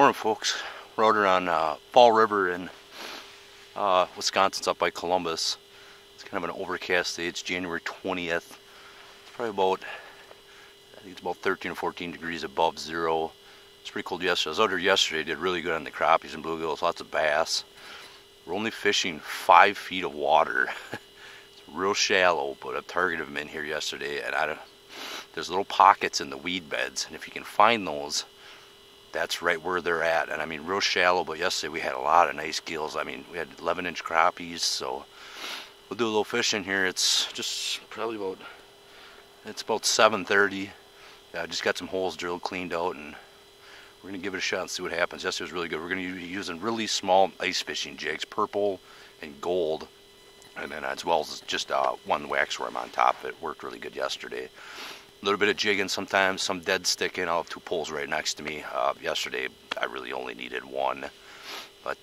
Morning, folks. We're out here on Fall River in Wisconsin's up by Columbus. It's kind of an overcast day. It's January 20th. It's probably about, I think it's about 13 or 14 degrees above zero. It's pretty cold yesterday. I was out here yesterday. Did really good on the crappies and bluegills. Lots of bass. We're only fishing 5 feet of water. It's real shallow, but I targeted them in here yesterday, and there's little pockets in the weed beds, and if you can find those, that's right where they're at. And I mean, real shallow, but yesterday we had a lot of nice gills. I mean, we had 11-inch crappies, so we'll do a little fishing here. It's just probably about 7:30. I just got some holes drilled, cleaned out, and we're gonna give it a shot and see what happens. Yesterday was really good. We're gonna be using really small ice fishing jigs, purple and gold, and then as well as just one wax worm on top of it. Worked really good yesterday. A little bit of jigging sometimes, some dead sticking. I'll have 2 poles right next to me. Yesterday I really only needed 1, but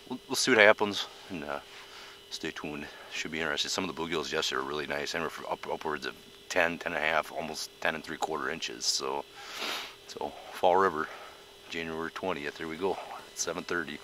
we'll see what happens, and stay tuned. Should be interesting. Some of the bluegills yesterday were really nice, and we're upwards of 10, 10 and a half, almost 10 3/4 inches. So Fall River, January 20th. Here we go. It's 7:30.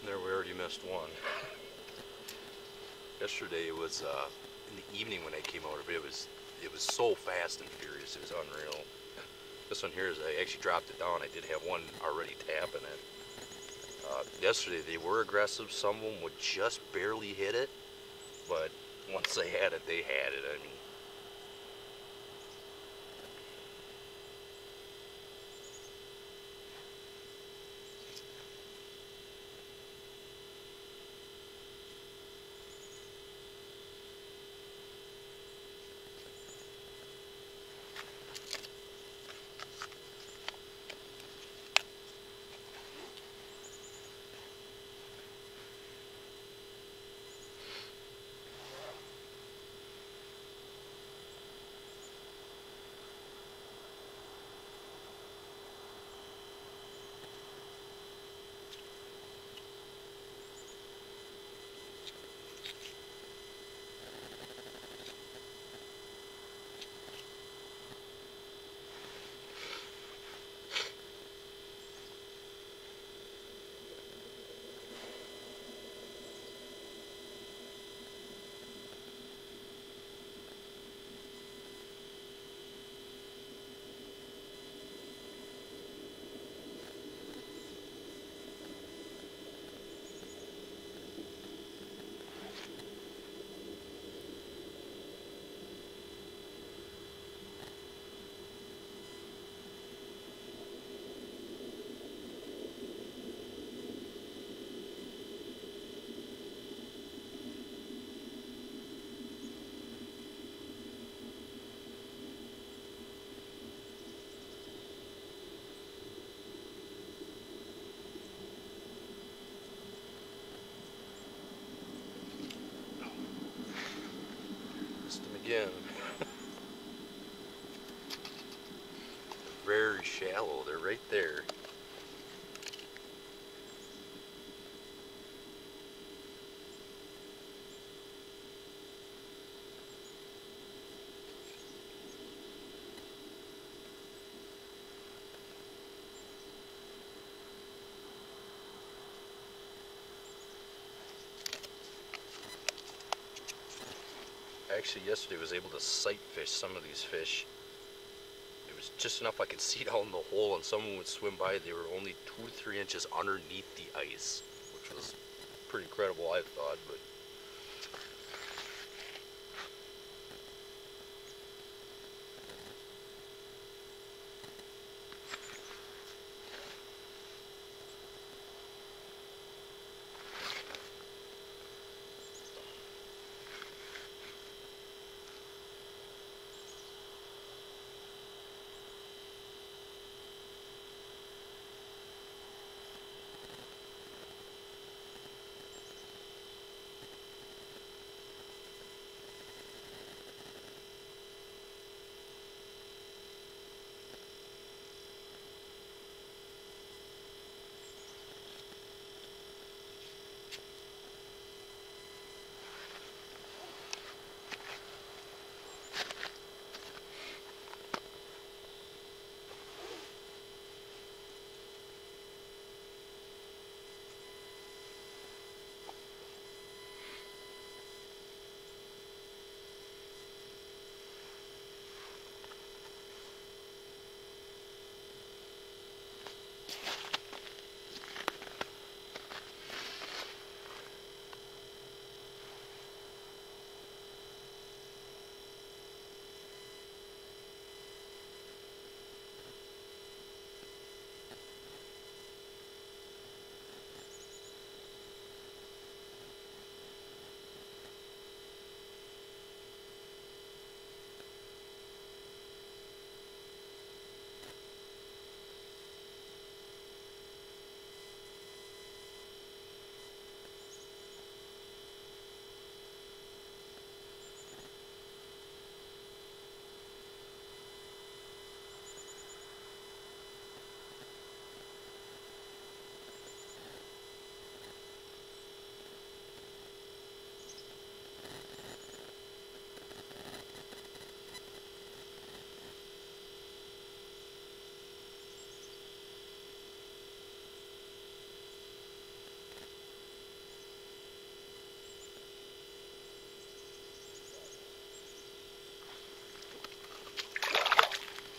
There, we already missed one. Yesterday it was in the evening when I came out of it. It was so fast and furious. It was unreal. This one here is, I actually dropped it down. I did have one already tapping it. Yesterday they were aggressive. Some of them would just barely hit it, but once they had it, they had it. I mean, Yeah. Very shallow. They're right there. Actually, yesterday I was able to sight fish some of these fish. It was just enough I could see down the hole, and someone would swim by. They were only 2 to 3 inches underneath the ice, which was pretty incredible, I thought. But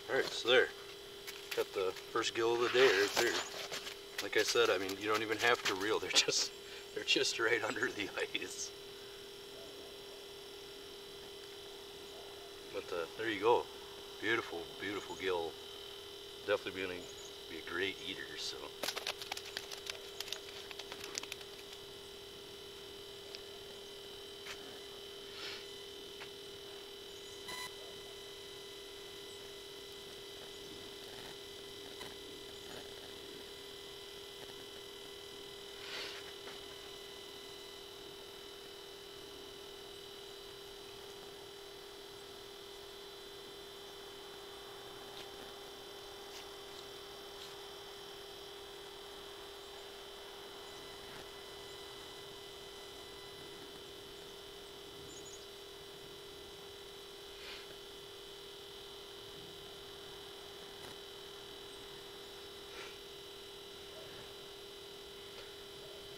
alright, so there. Got the first gill of the day right there. Like I said, I mean, you don't even have to reel. They're just right under the ice. But there you go. Beautiful, beautiful gill. Definitely gonna be a great eater. So.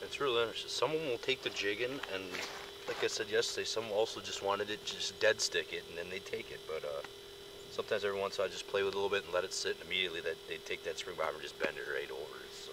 It's really interesting. Someone will take the jigging, and like I said yesterday, some also just wanted it, just dead stick it, and then they take it. But sometimes every once in a while I just play with it a little bit and let it sit, and immediately they take that spring bobber and just bend it right over. So.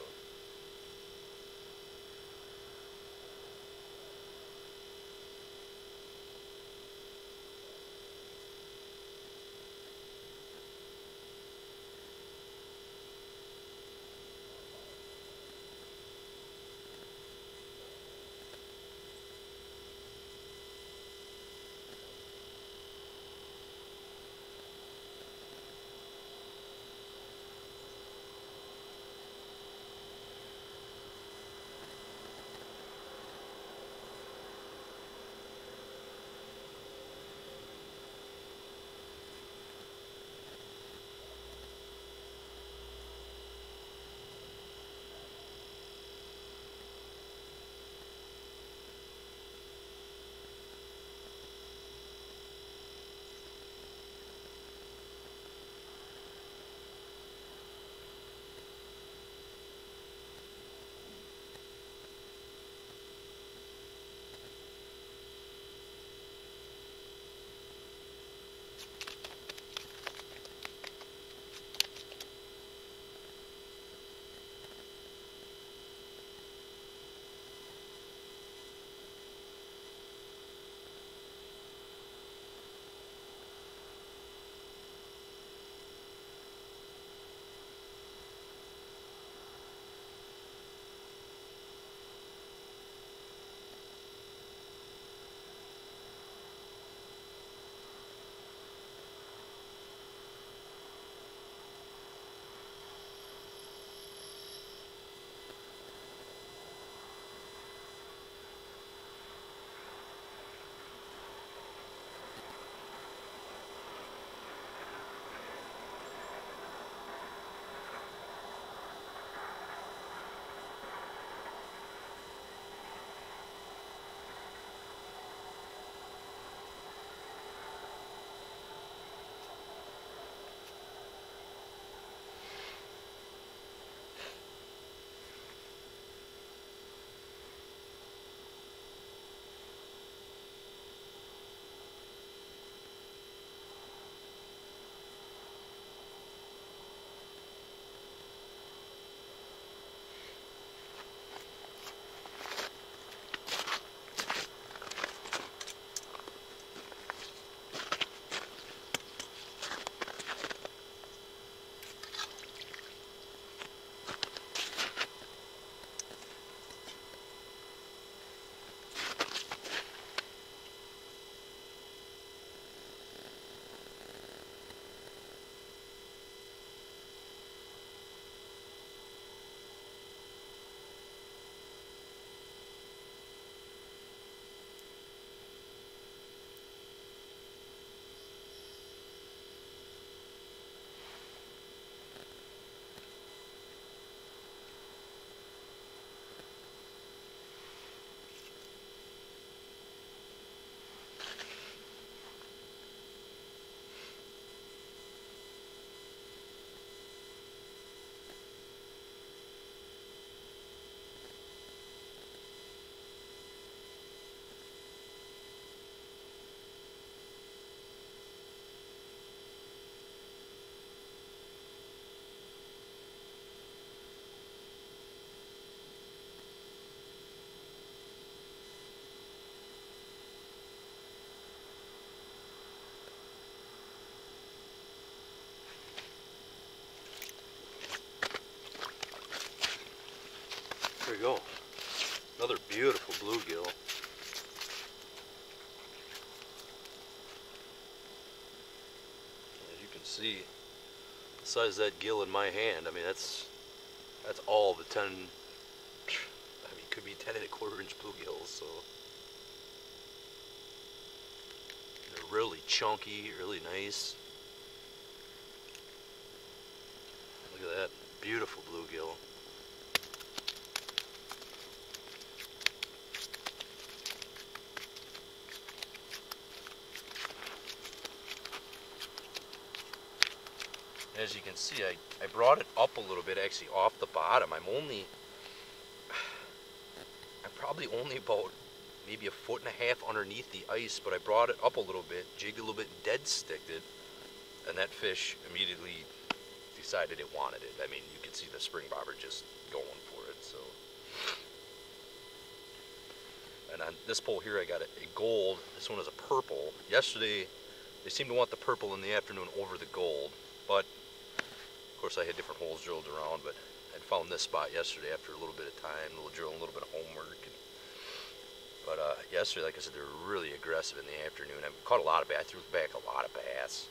go. Another beautiful bluegill. As you can see, the size of that gill in my hand, I mean, that's all the 10, I mean, could be 10 1/4 inch bluegills, so. They're really chunky, really nice. Look at that, beautiful bluegill. As you can see, I brought it up a little bit, actually off the bottom. I'm probably only about maybe 1.5 feet underneath the ice, but I brought it up a little bit, jigged a little bit, dead sticked it, and that fish immediately decided it wanted it. I mean, you can see the spring bobber just going for it, so. And on this pole here, I got a gold. This one is a purple. Yesterday, they seemed to want the purple in the afternoon over the gold, but of course I had different holes drilled around, but I'd found this spot yesterday after a little bit of time, a little drilling, a little bit of homework. But yesterday, like I said, they were really aggressive in the afternoon. I caught a lot of bass, threw back a lot of bass.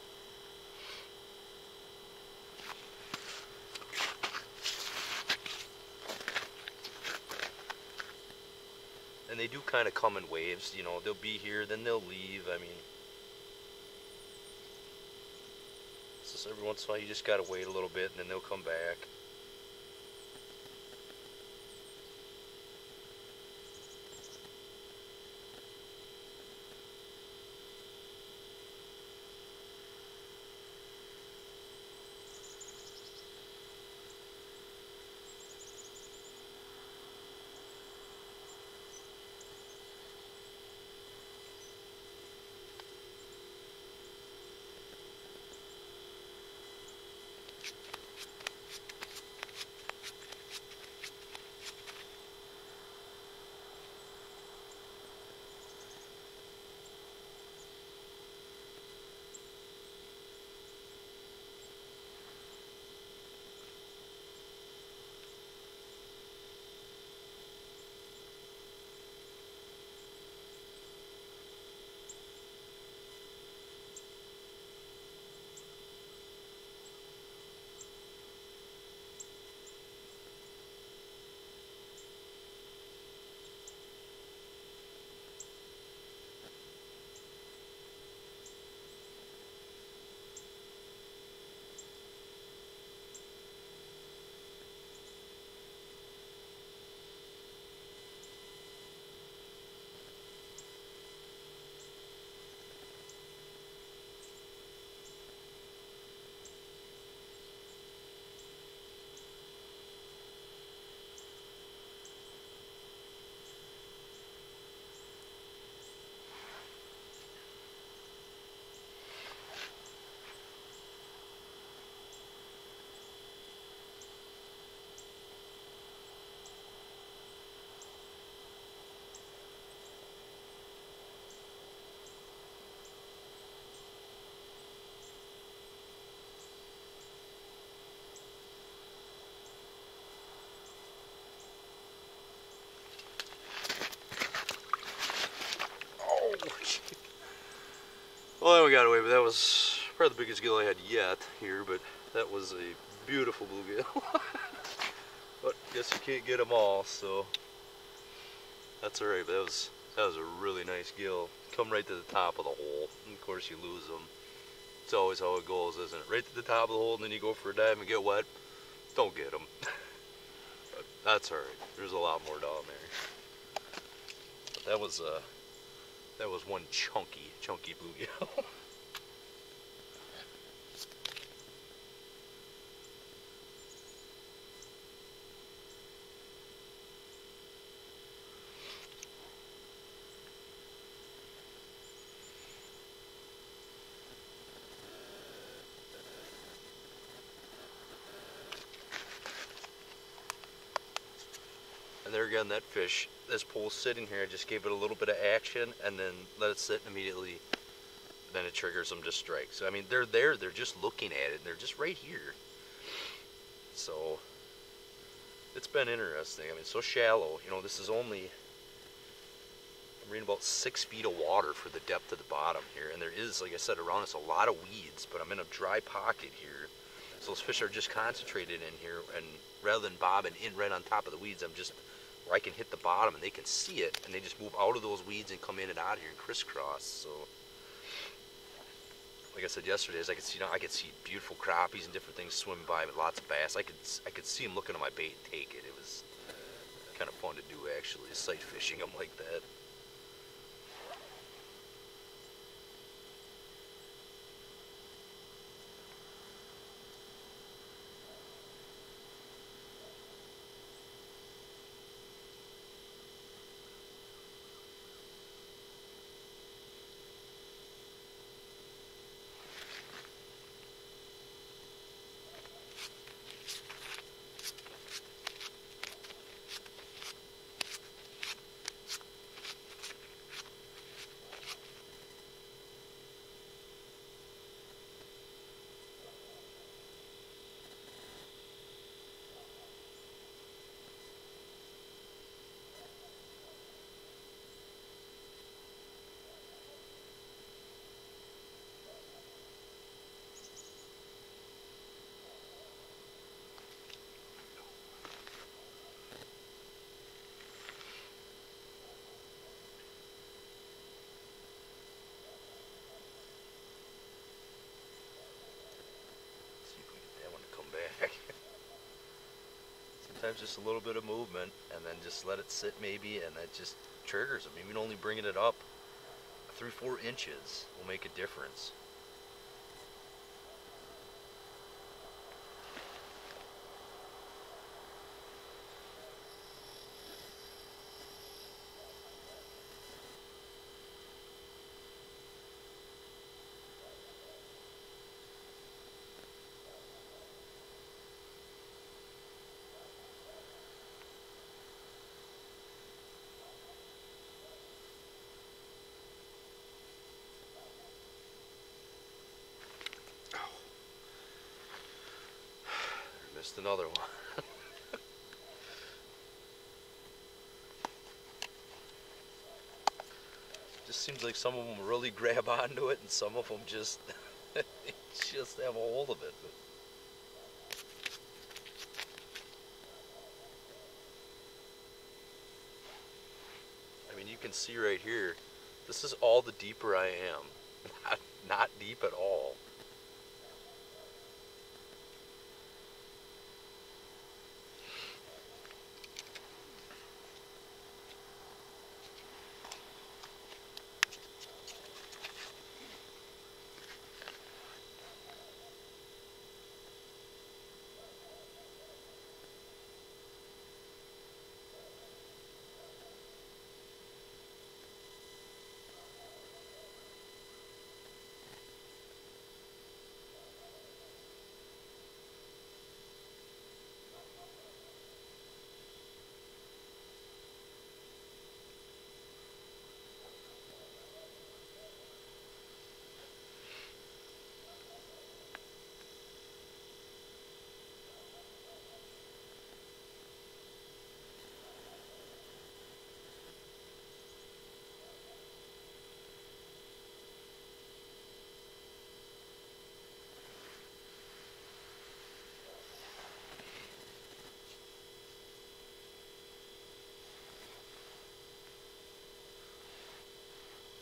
And they do kind of come in waves, you know, they'll be here, then they'll leave. I mean, it's just every once in a while you just gotta wait a little bit and then they'll come back. Well, then we got away, but that was probably the biggest gill I had yet here, but that was a beautiful bluegill. But guess you can't get them all, so that's alright. But that was a really nice gill. Come right to the top of the hole, and of course you lose them. It's always how it goes, isn't it? Right to the top of the hole, and then you go for a dive and get wet. Don't get them. But that's alright. There's a lot more down there. But that was one chunky bluegill. And there again, that fish, this pole's sitting here, I just gave it a little bit of action and then let it sit, and immediately then it triggers them to strike. So I mean, they're there, they're just looking at it, and they're just right here. So It's been interesting. I mean, it's so shallow. You know, this is only, I'm reading about 6 feet of water for the depth of the bottom here. And there is, like I said, around us a lot of weeds, but I'm in a dry pocket here. So those fish are just concentrated in here, and rather than bobbing in right on top of the weeds, I'm just where I can hit the bottom and they can see it, and they just move out of those weeds and come in and out here and crisscross. So, like I said yesterday, I could see, I could see beautiful crappies and different things swimming by, but lots of bass. I could see them looking at my bait and take it. It was kind of fun to do, actually, sight fishing them like that. Sometimes just a little bit of movement, and then just let it sit maybe, and that just triggers them. Even only bringing it up 3-4 inches will make a difference. Missed another one. Just seems like some of them really grab onto it, and some of them just just have a hold of it. I mean, you can see right here, this is all the deeper I am. Not deep at all.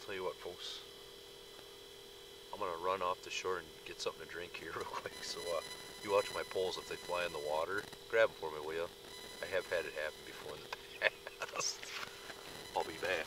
Tell you what, folks, I'm gonna run off the shore and get something to drink here real quick. So you watch my poles. If they fly in the water, grab them for me, will you? I have had it happen before in the past. I'll be back.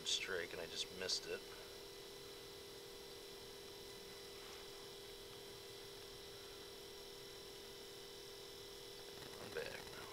strike and I just missed it. I'm back now.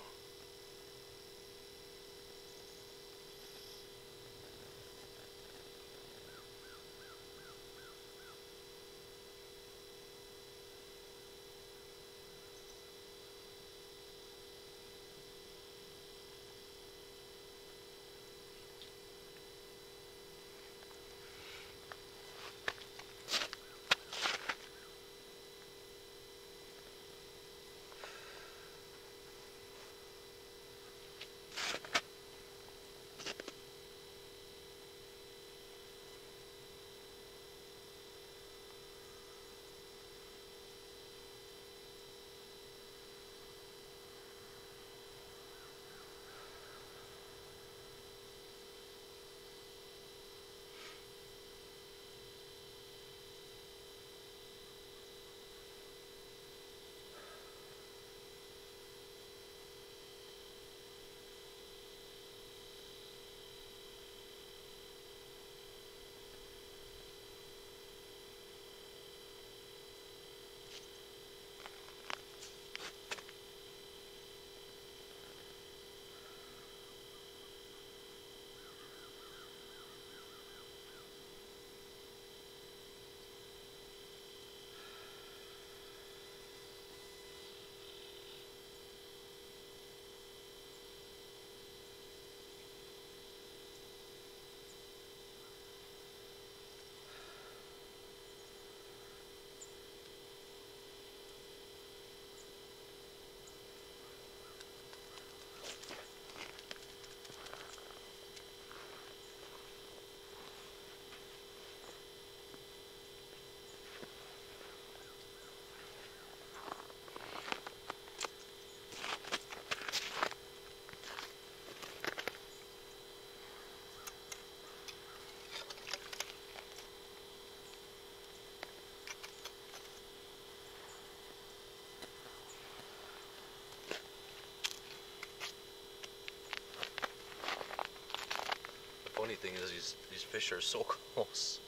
Funny thing is these fish are so close.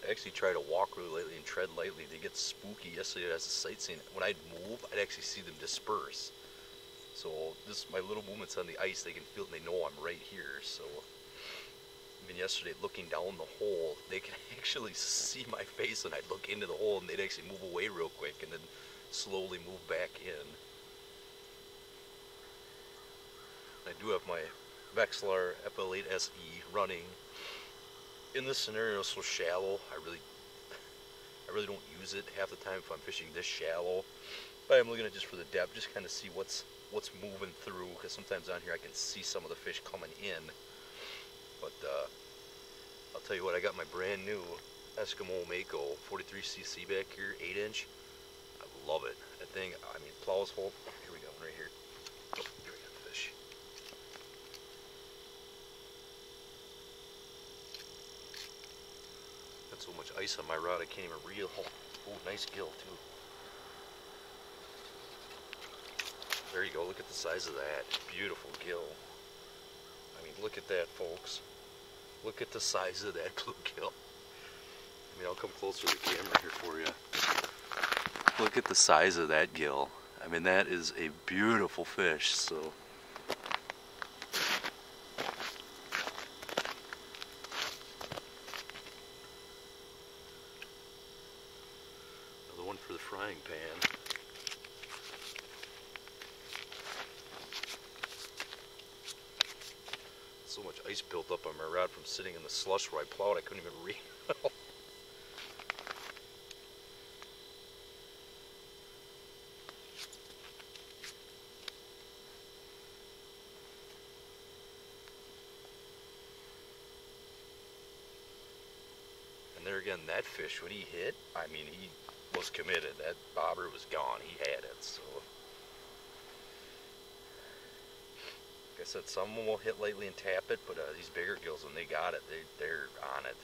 I actually try to walk really lightly and tread lightly. They get spooky. Yesterday as a sightseeing, when I'd move, I'd actually see them disperse. So this my little movements on the ice, they can feel it and they know I'm right here. So even yesterday looking down the hole, they can actually see my face and I'd look into the hole and they'd actually move away real quick and then slowly move back in. I do have my Vexlar FL8 SE running. In this scenario, so shallow, I really don't use it half the time if I'm fishing this shallow. But I'm looking at it just for the depth, just kind of see what's moving through, because sometimes on here I can see some of the fish coming in. But I'll tell you what, I got my brand new Eskimo Mako 43cc back here, 8-inch. I love it. That thing, I mean, plows hole. Here we go, right here. Oh, here we got the fish. Got so much ice on my rod I can't even reel. Oh, nice gill too. There you go, look at the size of that. Beautiful gill. I mean, look at that, folks. Look at the size of that bluegill. I mean, I'll come closer to the camera here for you. Look at the size of that gill. I mean, that is a beautiful fish, so. Another one for the frying pan. So much ice built up on my rod from sitting in the slush where I plowed, I couldn't even reel. And there again, that fish, when he hit, I mean, he was committed. That bobber was gone. He had it, so. Like I said, some of them will hit lightly and tap it, but these bigger gills, when they got it, they're on it.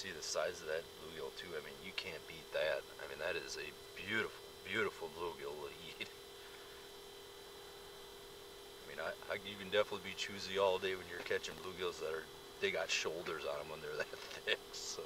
see the size of that bluegill too. I mean, you can't beat that. I mean, that is a beautiful, beautiful bluegill to eat. I mean, you can definitely be choosy all day when you're catching bluegills they got shoulders on them when they're that thick. So.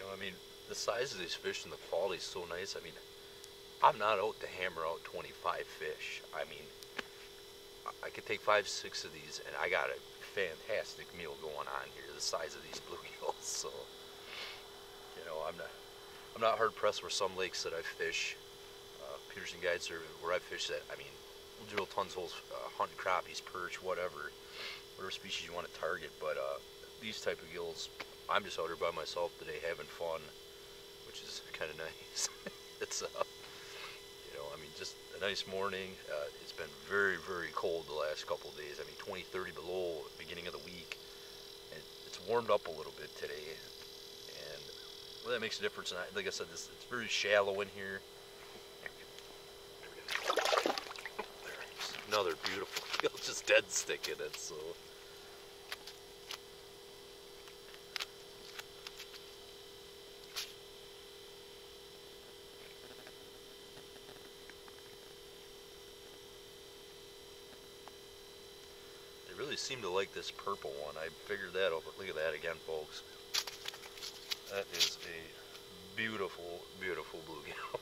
I mean, the size of these fish and the quality is so nice. I mean, I'm not out to hammer out 25 fish. I mean, I could take 5, 6 of these, and I got a fantastic meal going on here. The size of these bluegills, so you know, I'm not hard pressed for some lakes that I fish. Peterson guides are where I fish that. I mean, we'll drill tons of holes, hunt crappies, perch, whatever species you want to target. But these type of gills, I'm just out here by myself today having fun, which is kind of nice. It's you know, I mean, just a nice morning. It's been very, very cold the last couple of days. I mean, 20, 30 below at the beginning of the week. And it's warmed up a little bit today, and well, that makes a difference. And like I said, it's very shallow in here. There's another beautiful gill, just dead stick in it. So. Really seem to like this purple one. I figured that out, but look at that again, folks. That is a beautiful, beautiful bluegill.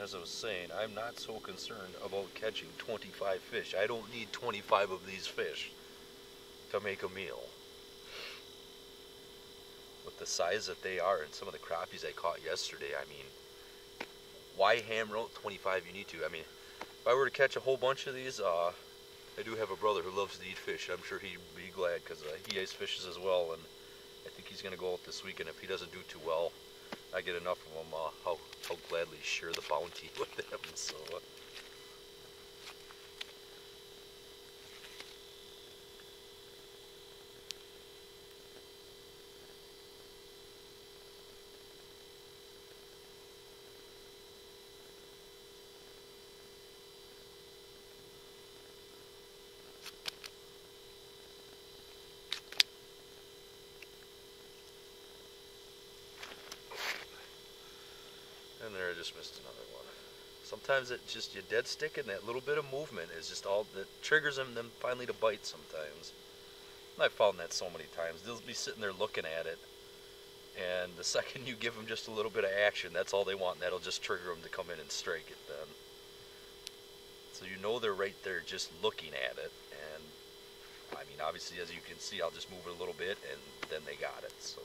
As I was saying, I'm not so concerned about catching 25 fish. I don't need 25 of these fish to make a meal. With the size that they are and some of the crappies I caught yesterday, I mean, why hammer out 25? You need to. I mean, if I were to catch a whole bunch of these, I do have a brother who loves to eat fish. I'm sure he'd be glad because he ice fishes as well, and I think he's going to go out this weekend. If he doesn't do too well, I get enough of them, I'll gladly share the bounty with them. So. And there, I just missed another one. Sometimes it just, you dead stick, and that little bit of movement is just all that triggers them finally to bite sometimes. And I've found that so many times. They'll be sitting there looking at it, and the second you give them just a little bit of action, that's all they want, and that'll just trigger them to come in and strike it then. So you know they're right there just looking at it, and I mean, obviously, as you can see, I'll just move it a little bit, and then they got it. So.